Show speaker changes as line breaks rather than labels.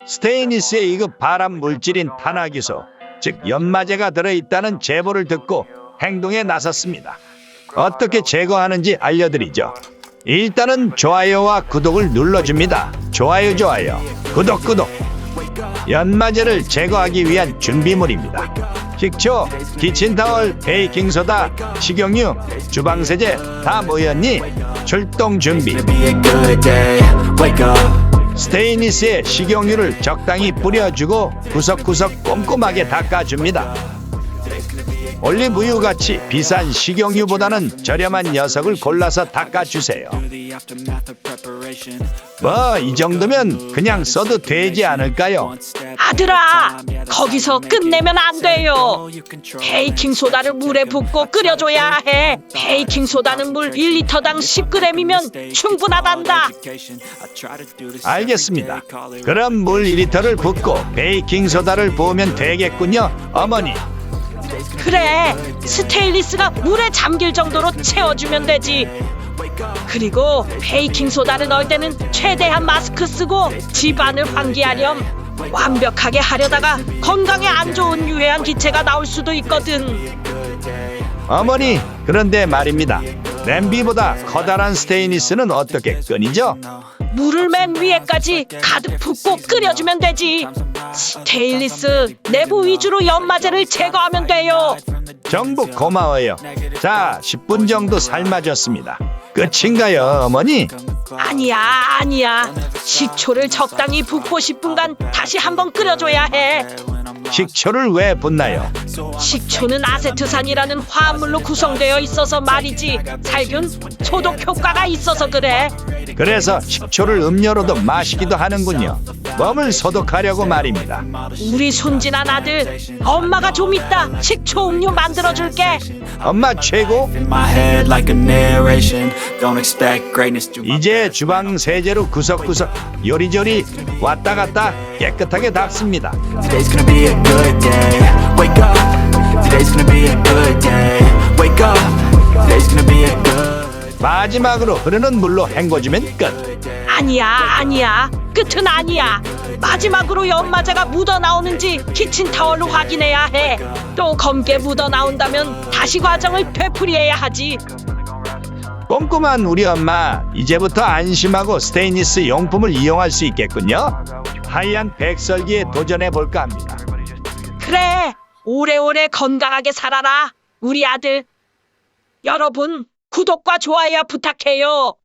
스테인리스에 2급 발암 물질인 탄화기소, 즉 연마제가 들어있다는 제보를 듣고 행동에 나섰습니다. 어떻게 제거하는지 알려드리죠. 일단은 좋아요와 구독을 눌러줍니다. 좋아요, 구독. 연마제를 제거하기 위한 준비물입니다. 식초, 키친타월, 베이킹소다, 식용유, 주방세제 다 모였니? 출동 준비. 스테인리스에 식용유를 적당히 뿌려주고 구석구석 꼼꼼하게 닦아줍니다. 올리브유같이 비싼 식용유보다는 저렴한 녀석을 골라서 닦아주세요. 뭐 이 정도면 그냥 써도 되지 않을까요?
아들아, 거기서 끝내면 안 돼요. 베이킹소다를 물에 붓고 끓여줘야 해. 베이킹소다는 물 1리터당 10g이면 충분하단다.
알겠습니다. 그럼 물 2리터를 붓고 베이킹소다를 부으면 되겠군요, 어머니.
그래, 스테인리스가 물에 잠길 정도로 채워주면 되지. 그리고 베이킹소다를 넣을 때는 최대한 마스크 쓰고 집안을 환기하렴. 완벽하게 하려다가 건강에 안 좋은 유해한 기체가 나올 수도 있거든.
어머니, 그런데 말입니다. 냄비보다 커다란 스테인리스는 어떻게 끓이죠?
물을 맨 위에까지 가득 붓고 끓여주면 되지. 스테인리스 내부 위주로 연마제를 제거하면 돼요.
정보 고마워요. 자, 10분 정도 삶아졌습니다. 끝인가요, 어머니?
아니야. 식초를 적당히 붓고 싶은 간 다시 한번 끓여줘야 해.
식초를 왜 붓나요?
식초는 아세트산이라는 화합물로 구성되어 있어서 말이지. 살균, 소독 효과가 있어서 그래.
그래서 식초를 음료로도 마시기도 하는군요. 몸을 소독하려고 말입니다.
우리 순진한 아들, 엄마가 좀 이따 식초 음료 만들어줄게.
엄마 최고. 이제 주방 세제로 구석구석 요리조리 왔다 갔다 깨끗하게 닦습니다.
Today's gonna be a good day. Wake up. Today's gonna be a good day. Wake up. Today's gonna be a good.
마지막으로 흐르는 물로 헹궈주면 끝.
아니야. 끝은 아니야. 마지막으로 연마제가 묻어나오는지 키친타월로 확인해야 해. 또 검게 묻어나온다면 다시 과정을 되풀이해야 하지.
꼼꼼한 우리 엄마, 이제부터 안심하고 스테인리스 용품을 이용할 수 있겠군요. 하얀 백설기에 도전해볼까 합니다.
그래, 오래오래 건강하게 살아라, 우리 아들. 여러분, 구독과 좋아요 부탁해요.